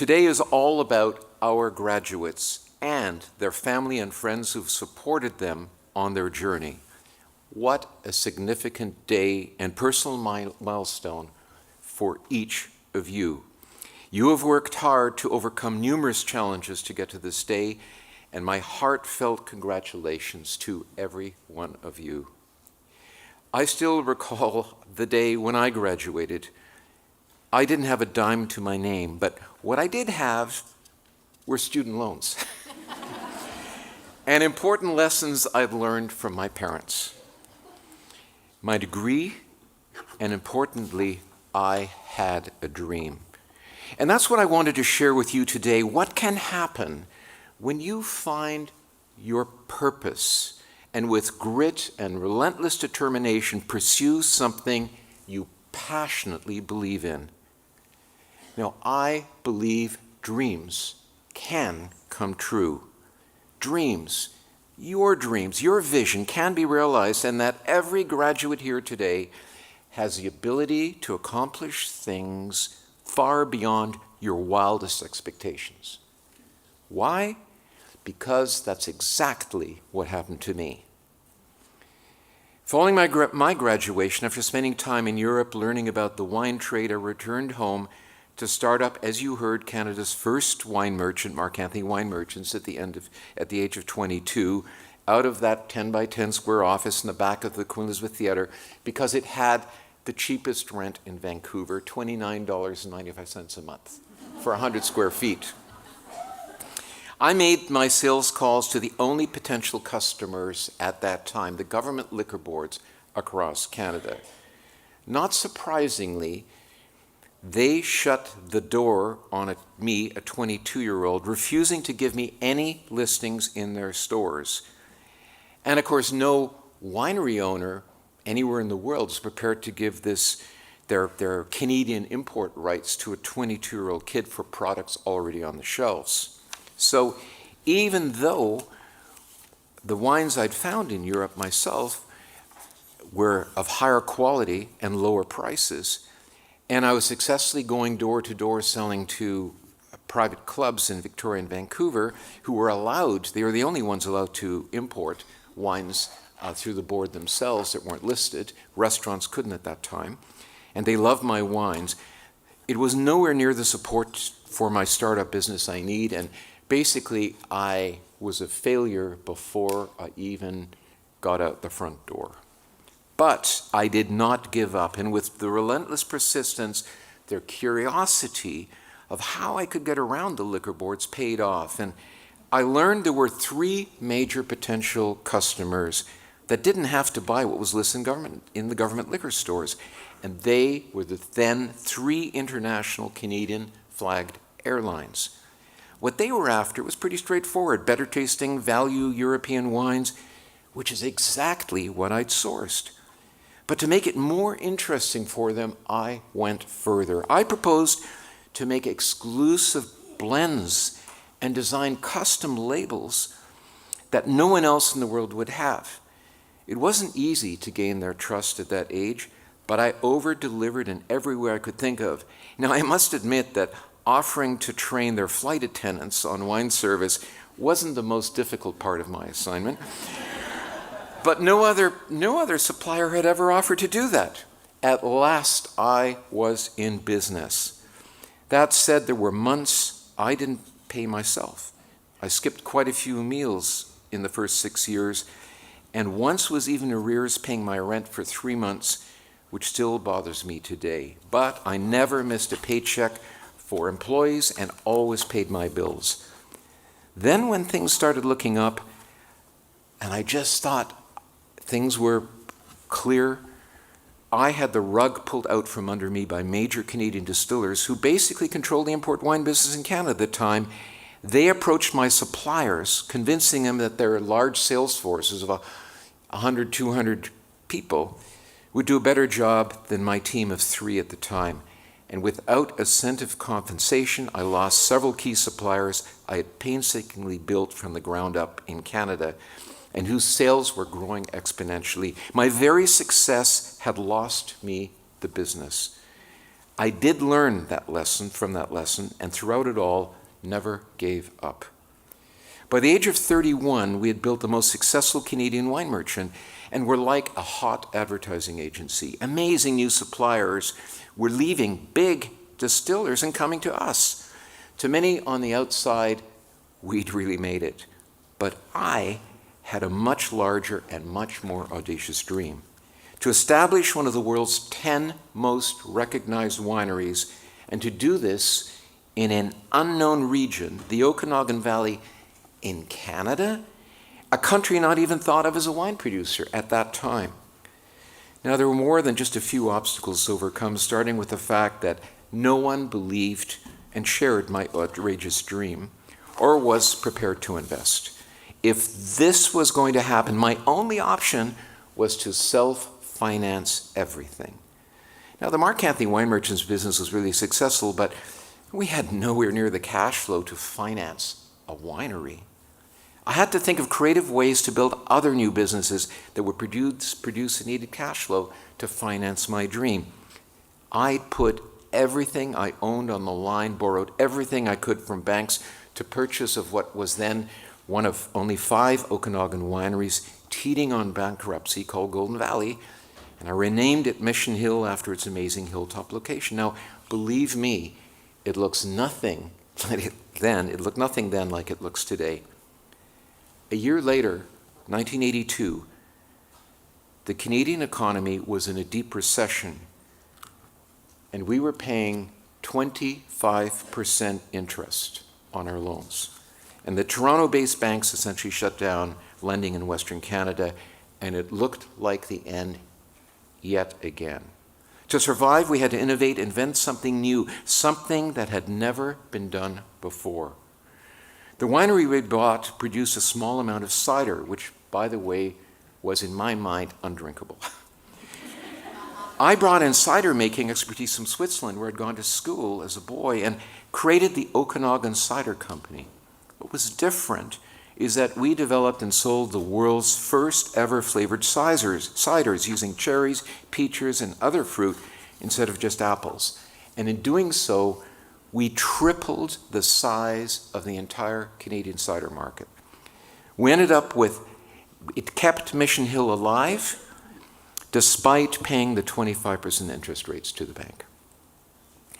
Today is all about our graduates and their family and friends who've supported them on their journey. What a significant day and personal milestone for each of you. You have worked hard to overcome numerous challenges to get to this day, and my heartfelt congratulations to every one of you. I still recall the day when I graduated. I didn't have a dime to my name, but what I did have were student loans and important lessons I'd learned from my parents. My degree, and importantly, I had a dream. And that's what I wanted to share with you today. What can happen when you find your purpose and with grit and relentless determination pursue something you passionately believe in? Now, I believe dreams can come true. Dreams, your vision can be realized, and that every graduate here today has the ability to accomplish things far beyond your wildest expectations. Why? Because that's exactly what happened to me. Following my graduation, after spending time in Europe learning about the wine trade, I returned home to start up, as you heard, Canada's first wine merchant, Mark Anthony Wine Merchants, at the age of 22, out of that 10 by 10 square office in the back of the Queen Elizabeth Theatre, because it had the cheapest rent in Vancouver, $29.95 a month for 100 square feet. I made my sales calls to the only potential customers at that time, the government liquor boards across Canada. Not surprisingly, they shut the door on me, a 22-year-old, refusing to give me any listings in their stores. And of course, no winery owner anywhere in the world is prepared to give their Canadian import rights to a 22-year-old kid for products already on the shelves. So even though the wines I'd found in Europe myself were of higher quality and lower prices, and I was successfully going door to door selling to private clubs in Victoria and Vancouver who were they were the only ones allowed to import wines through the board themselves that weren't listed. Restaurants couldn't at that time. And they loved my wines. It was nowhere near the support for my startup business I need, and basically I was a failure before I even got out the front door. But I did not give up, and with the relentless persistence, their curiosity of how I could get around the liquor boards paid off. And I learned there were 3 major potential customers that didn't have to buy what was listed in the government liquor stores. And they were the then 3 international Canadian flagged airlines. What they were after was pretty straightforward: better tasting, value European wines, which is exactly what I'd sourced. But to make it more interesting for them, I went further. I proposed to make exclusive blends and design custom labels that no one else in the world would have. It wasn't easy to gain their trust at that age, but I over-delivered in every way I could think of. Now, I must admit that offering to train their flight attendants on wine service wasn't the most difficult part of my assignment. But no other supplier had ever offered to do that. At last, I was in business. That said, there were months I didn't pay myself. I skipped quite a few meals in the first 6 years, and once was even arrears paying my rent for 3 months, which still bothers me today. But I never missed a paycheck for employees and always paid my bills. Then when things started looking up, and I just thought things were clear, I had the rug pulled out from under me by major Canadian distillers who basically controlled the import wine business in Canada at the time. They approached my suppliers, convincing them that their large sales forces of 100, 200 people would do a better job than my team of 3 at the time. And without a cent of compensation, I lost several key suppliers I had painstakingly built from the ground up in Canada, and whose sales were growing exponentially. My very success had lost me the business. I did learn that lesson from that lesson, and throughout it all, never gave up. By the age of 31, we had built the most successful Canadian wine merchant, and were like a hot advertising agency. Amazing new suppliers were leaving big distillers and coming to us. To many on the outside, we'd really made it. But I had a much larger and much more audacious dream: to establish one of the world's 10 most recognized wineries, and to do this in an unknown region, the Okanagan Valley in Canada, a country not even thought of as a wine producer at that time. Now, there were more than just a few obstacles to overcome, starting with the fact that no one believed and shared my outrageous dream or was prepared to invest. If this was going to happen, my only option was to self-finance everything. Now, the Mark Anthony Wine Merchants business was really successful, but we had nowhere near the cash flow to finance a winery. I had to think of creative ways to build other new businesses that would produce the needed cash flow to finance my dream. I put everything I owned on the line, borrowed everything I could from banks to purchase of what was then one of only 5 Okanagan wineries teetering on bankruptcy, called Golden Valley, and I renamed it Mission Hill after its amazing hilltop location. Now, believe me, it looks nothing then like it looks today. A year later, 1982, the Canadian economy was in a deep recession, and we were paying 25% interest on our loans. And the Toronto-based banks essentially shut down lending in Western Canada, and it looked like the end yet again. To survive, we had to innovate, invent something new, something that had never been done before. The winery we bought produced a small amount of cider, which, by the way, was in my mind undrinkable. I brought in cider making expertise from Switzerland, where I'd gone to school as a boy, and created the Okanagan Cider Company. What was different is that we developed and sold the world's first ever flavored ciders using cherries, peaches, and other fruit instead of just apples. And in doing so, we tripled the size of the entire Canadian cider market. We ended up with, it kept Mission Hill alive despite paying the 25% interest rates to the bank.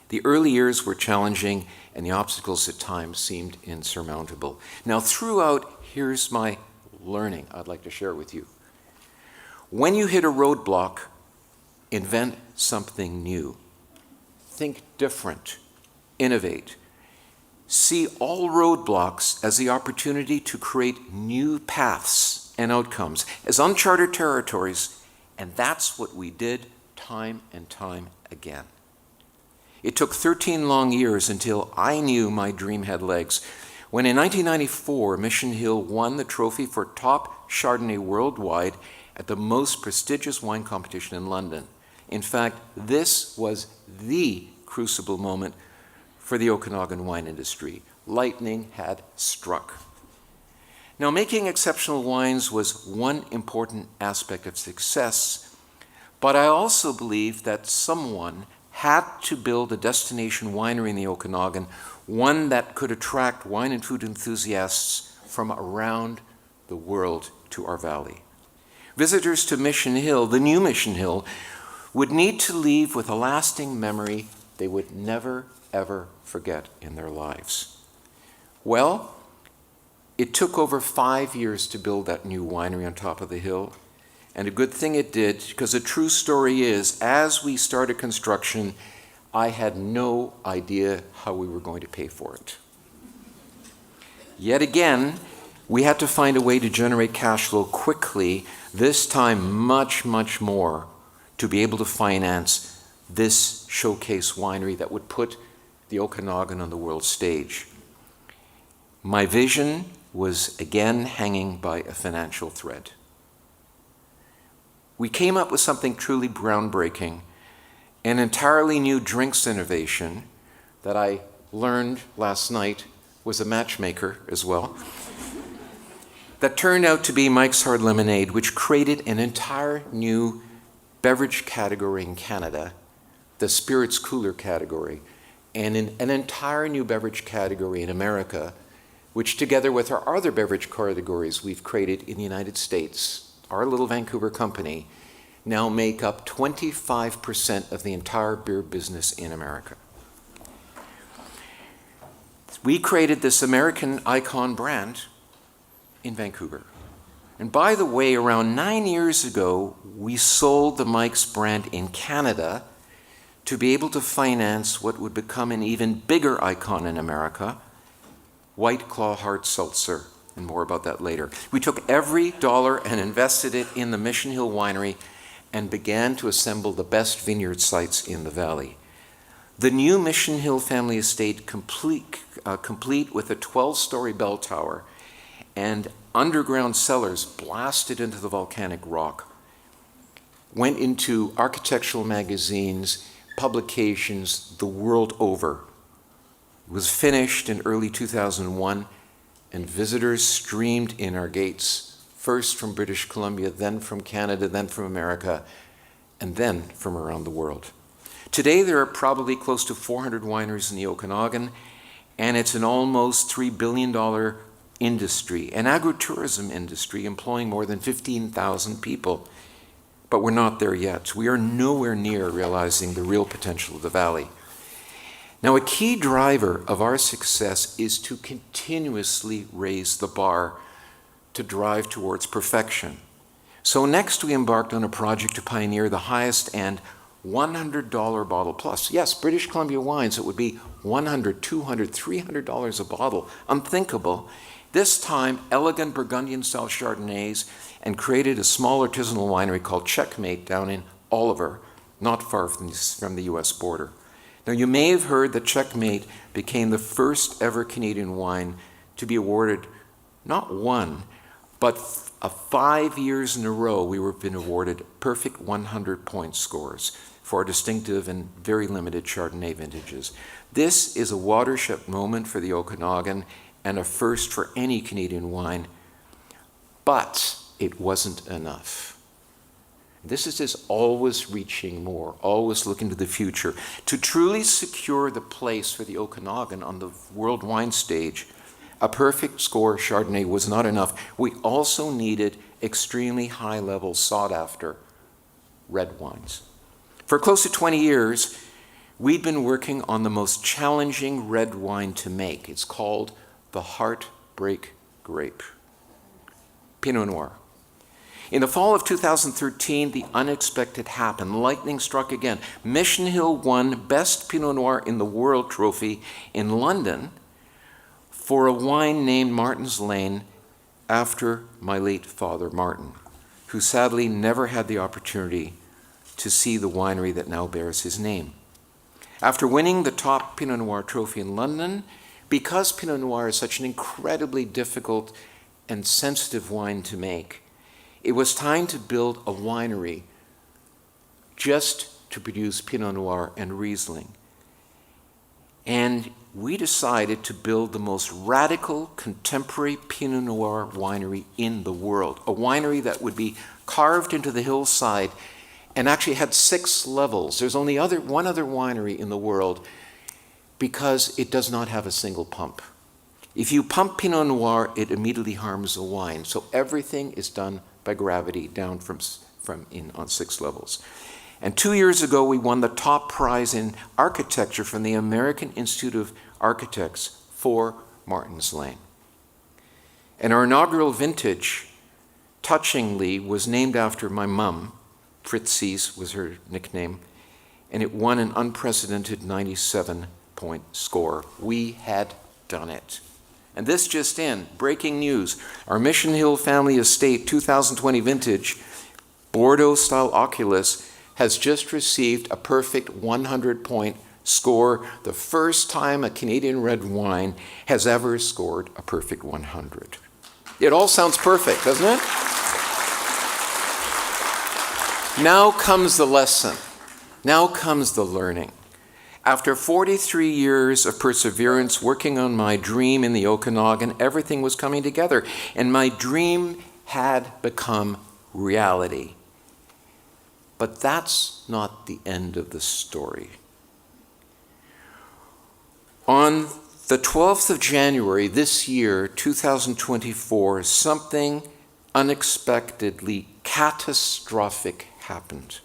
The early years were challenging, and the obstacles at times seemed insurmountable. Now, throughout, here's my learning I'd like to share with you. When you hit a roadblock, invent something new. Think different. Innovate. See all roadblocks as the opportunity to create new paths and outcomes, as uncharted territories, and that's what we did time and time again. It took 13 long years until I knew my dream had legs, when in 1994, Mission Hill won the trophy for top Chardonnay worldwide at the most prestigious wine competition in London. In fact, this was the crucible moment for the Okanagan wine industry. Lightning had struck. Now, making exceptional wines was one important aspect of success, but I also believe that someone had to build a destination winery in the Okanagan, one that could attract wine and food enthusiasts from around the world to our valley. Visitors to Mission Hill, the new Mission Hill, would need to leave with a lasting memory they would never, ever forget in their lives. Well, it took over 5 years to build that new winery on top of the hill, and a good thing it did, because the true story is, as we started construction, I had no idea how we were going to pay for it. Yet again, we had to find a way to generate cash flow quickly, this time much, much more, to be able to finance this showcase winery that would put the Okanagan on the world stage. My vision was again hanging by a financial thread. We came up with something truly groundbreaking, an entirely new drinks innovation that I learned last night was a matchmaker as well, that turned out to be Mike's Hard Lemonade, which created an entire new beverage category in Canada the spirits cooler category, and in an entire new beverage category in America, which together with our other beverage categories we've created in the United States, our little Vancouver company, now make up 25% of the entire beer business in America. We created this American icon brand in Vancouver. And by the way, around 9 years ago, we sold the Mike's brand in Canada to be able to finance what would become an even bigger icon in America, White Claw Hard Seltzer, and more about that later. We took every dollar and invested it in the Mission Hill Winery and began to assemble the best vineyard sites in the valley. The new Mission Hill family estate, complete with a 12-story bell tower and underground cellars blasted into the volcanic rock, went into architectural magazines, publications the world over. It was finished in early 2001, and visitors streamed in our gates, first from British Columbia, then from Canada, then from America, and then from around the world. Today, there are probably close to 400 wineries in the Okanagan, and it's an almost $3 billion industry, an agritourism industry employing more than 15,000 people. But we're not there yet. We are nowhere near realizing the real potential of the valley. Now, a key driver of our success is to continuously raise the bar to drive towards perfection. So next we embarked on a project to pioneer the highest end $100 bottle plus. Yes, British Columbia wines, it would be $100, $200, $300 a bottle. Unthinkable. This time, elegant Burgundian-style Chardonnays, and created a small artisanal winery called Checkmate down in Oliver, not far from the US border. Now, you may have heard that Checkmate became the first ever Canadian wine to be awarded not one, but 5 years in a row we've been awarded perfect 100-point scores for our distinctive and very limited Chardonnay vintages. This is a watershed moment for the Okanagan and a first for any Canadian wine, but it wasn't enough. This is just always reaching more, always looking to the future. To truly secure the place for the Okanagan on the world wine stage, a perfect score Chardonnay was not enough. We also needed extremely high-level, sought-after red wines. For close to 20 years, we'd been working on the most challenging red wine to make. It's called the Heartbreak Grape, Pinot Noir. In the fall of 2013, the unexpected happened. Lightning struck again. Mission Hill won Best Pinot Noir in the World trophy in London for a wine named Martin's Lane after my late father, Martin, who sadly never had the opportunity to see the winery that now bears his name. After winning the top Pinot Noir trophy in London, because Pinot Noir is such an incredibly difficult and sensitive wine to make, it was time to build a winery just to produce Pinot Noir and Riesling. And we decided to build the most radical contemporary Pinot Noir winery in the world, a winery that would be carved into the hillside and actually had 6 levels. There's only one other winery in the world because it does not have a single pump. If you pump Pinot Noir, it immediately harms the wine. So everything is done by gravity down from on 6 levels. And 2 years ago, we won the top prize in architecture from the American Institute of Architects for Martin's Lane. And our inaugural vintage, touchingly, was named after my mom. Fritzies was her nickname, and it won an unprecedented 97-point score. We had done it. And this just in, breaking news, our Mission Hill Family Estate 2020 vintage, Bordeaux-style Oculus, has just received a perfect 100-point score, the first time a Canadian red wine has ever scored a perfect 100. It all sounds perfect, doesn't it? Now comes the lesson. Now comes the learning. After 43 years of perseverance working on my dream in the Okanagan, everything was coming together, and my dream had become reality. But that's not the end of the story. On the 12th of January this year, 2024, something unexpectedly catastrophic happened.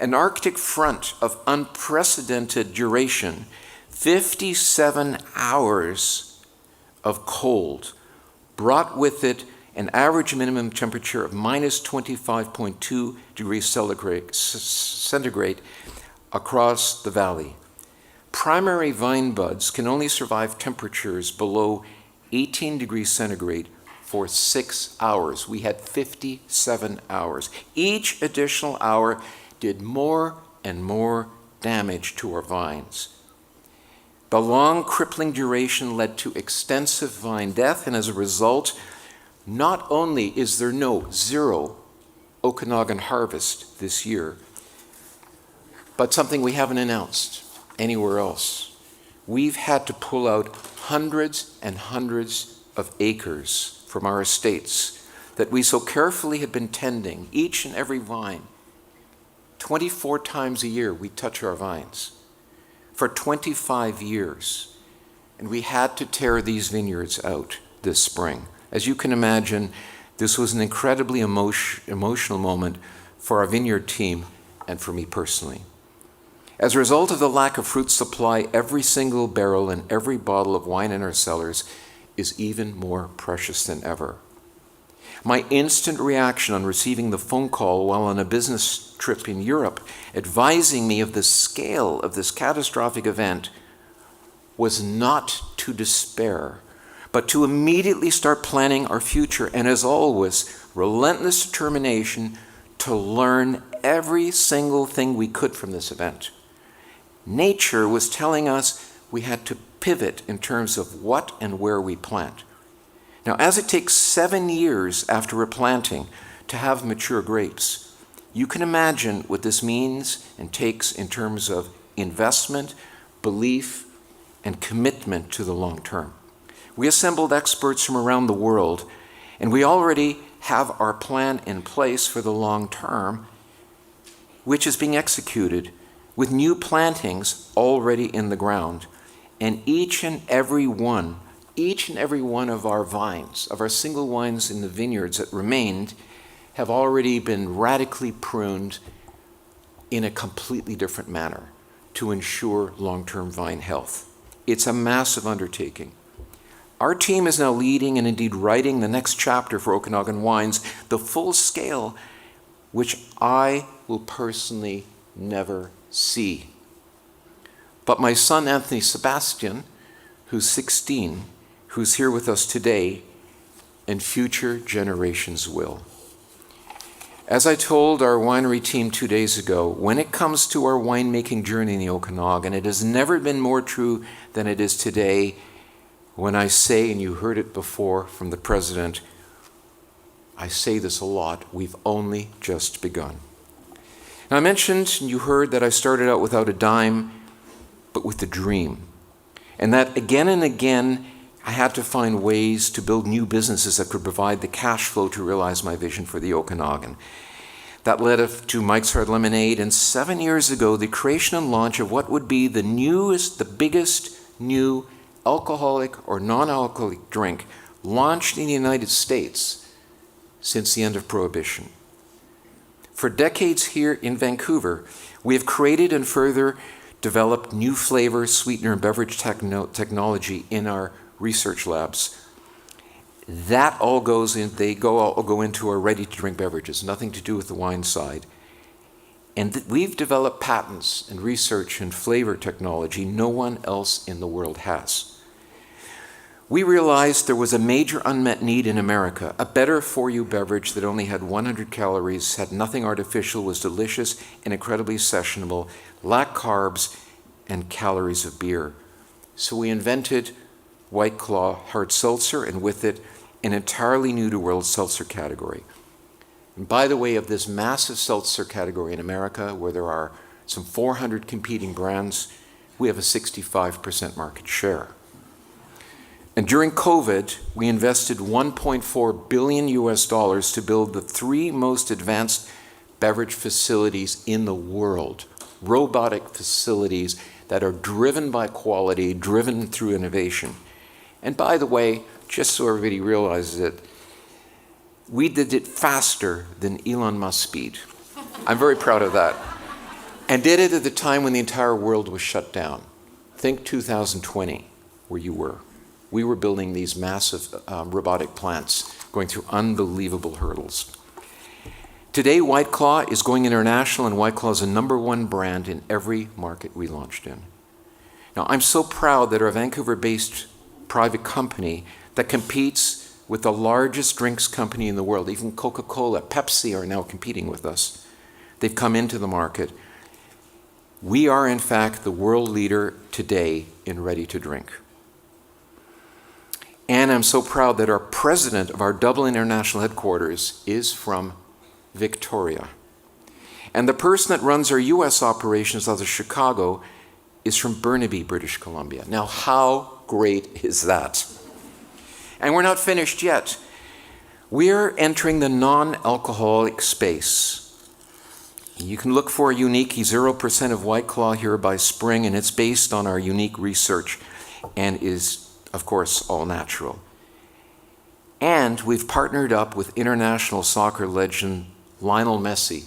An Arctic front of unprecedented duration, 57 hours of cold, brought with it an average minimum temperature of minus 25.2 degrees centigrade across the valley. Primary vine buds can only survive temperatures below 18 degrees centigrade for 6 hours. We had 57 hours. Each additional hour did more and more damage to our vines. The long, crippling duration led to extensive vine death, and as a result, not only is there no zero Okanagan harvest this year, but something we haven't announced anywhere else. We've had to pull out hundreds and hundreds of acres from our estates that we so carefully had been tending, each and every vine. 24 times a year we touch our vines for 25 years. And we had to tear these vineyards out this spring. As you can imagine, this was an incredibly emotional moment for our vineyard team and for me personally. As a result of the lack of fruit supply, every single barrel and every bottle of wine in our cellars is even more precious than ever. My instant reaction on receiving the phone call while on a business trip in Europe, advising me of the scale of this catastrophic event, was not to despair, but to immediately start planning our future, and as always, relentless determination to learn every single thing we could from this event. Nature was telling us we had to pivot in terms of what and where we plant. Now, as it takes 7 years after replanting to have mature grapes, you can imagine what this means and takes in terms of investment, belief, and commitment to the long term. We assembled experts from around the world, and we already have our plan in place for the long term, which is being executed with new plantings already in the ground. And each and every one of our vines, of our single vines in the vineyards that remained, have already been radically pruned in a completely different manner to ensure long-term vine health. It's a massive undertaking. Our team is now leading and indeed writing the next chapter for Okanagan Wines, the full scale, which I will personally never see. But my son, Anthony Sebastian, who's 16, who's here with us today, and future generations will. As I told our winery team 2 days ago, when it comes to our winemaking journey in the Okanagan, it has never been more true than it is today when I say, and you heard it before from the president, I say this a lot, we've only just begun. Now, I mentioned, and you heard, that I started out without a dime, but with a dream. And that again and again, I had to find ways to build new businesses that could provide the cash flow to realize my vision for the Okanagan. That led to Mike's Hard Lemonade, and 7 years ago, the creation and launch of what would be the biggest new alcoholic or non-alcoholic drink launched in the United States since the end of Prohibition. For decades here in Vancouver, we have created and further developed new flavor, sweetener, and beverage technology in our research labs. That all goes in, all go into our ready-to-drink beverages, nothing to do with the wine side. And we've developed patents and research and flavor technology no one else in the world has. We realized there was a major unmet need in America, a better-for-you beverage that only had 100 calories, had nothing artificial, was delicious and incredibly sessionable, lacked carbs and calories of beer. So we invented White Claw hard seltzer, and with it, an entirely new-to-world seltzer category. And by the way, of this massive seltzer category in America, where there are some 400 competing brands, we have a 65% market share. And during COVID, we invested $1.4 billion to build the 3 most advanced beverage facilities in the world. Robotic facilities that are driven by quality, driven through innovation. And by the way, just so everybody realizes it, we did it faster than Elon Musk's speed. I'm very proud of that. And did it at the time when the entire world was shut down. Think 2020, where you were. We were building these massive robotic plants, going through unbelievable hurdles. Today, White Claw is going international, and White Claw is the #1 brand in every market we launched in. Now, I'm so proud that our Vancouver-based private company that competes with the largest drinks company in the world, even Coca-Cola, Pepsi are now competing with us. They've come into the market. We are, in fact, the world leader today in ready-to-drink. And I'm so proud that our president of our Dublin International Headquarters is from Victoria. And the person that runs our US operations out of Chicago is from Burnaby, British Columbia. Now, how great is that? And we're not finished yet. We're entering the non-alcoholic space. You can look for a unique 0% of White Claw here by spring, and it's based on our unique research and is, of course, all natural. And we've partnered up with international soccer legend Lionel Messi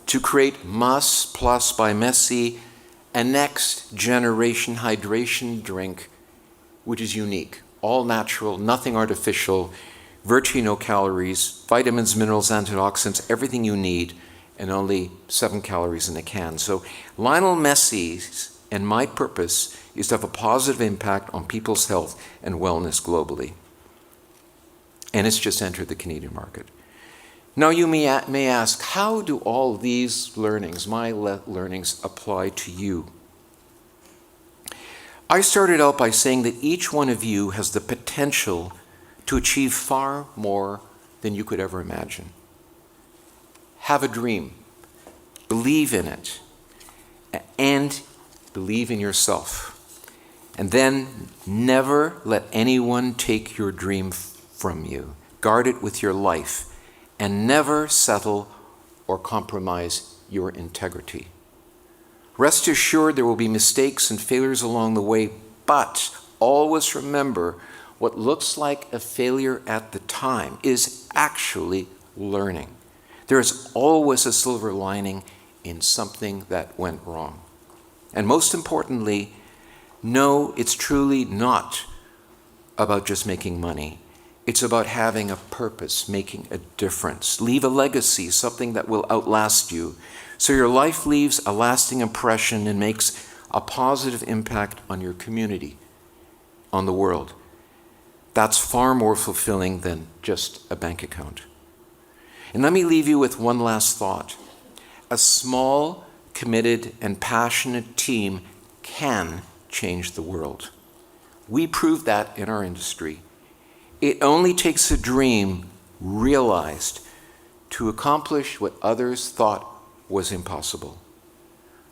to create Mas Plus by Messi, a next generation hydration drink, which is unique. All natural, nothing artificial, virtually no calories, vitamins, minerals, antioxidants, everything you need, and only 7 calories in a can. So Lionel Messi's and my purpose is to have a positive impact on people's health and wellness globally. And it's just entered the Canadian market. Now you may ask, how do all these learnings, my learnings, apply to you? I started out by saying that each one of you has the potential to achieve far more than you could ever imagine. Have a dream, believe in it, and believe in yourself. And then never let anyone take your dream from you. Guard it with your life, and never settle or compromise your integrity. Rest assured there will be mistakes and failures along the way, but always remember what looks like a failure at the time is actually learning. There is always a silver lining in something that went wrong. And most importantly, know it's truly not about just making money. It's about having a purpose, making a difference. Leave a legacy, something that will outlast you. So your life leaves a lasting impression and makes a positive impact on your community, on the world. That's far more fulfilling than just a bank account. And let me leave you with one last thought. A small, committed, and passionate team can change the world. We prove that in our industry. It only takes a dream realized to accomplish what others thought was impossible.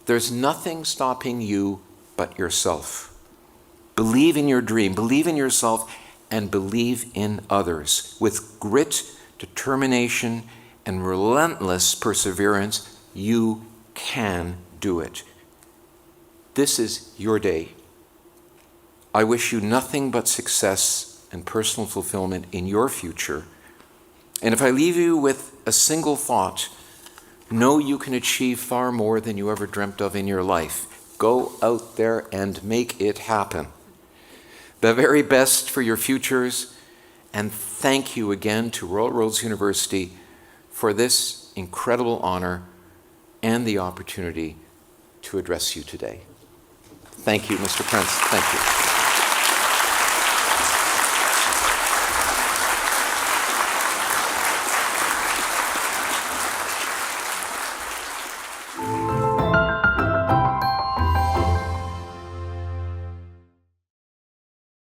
There's nothing stopping you but yourself. Believe in your dream, believe in yourself, and believe in others. With grit, determination, and relentless perseverance, you can do it. This is your day. I wish you nothing but success and personal fulfillment in your future. And if I leave you with a single thought, know you can achieve far more than you ever dreamt of in your life. Go out there and make it happen. The very best for your futures, and thank you again to Royal Roads University for this incredible honor and the opportunity to address you today. Thank you, Mr. Prince. Thank you.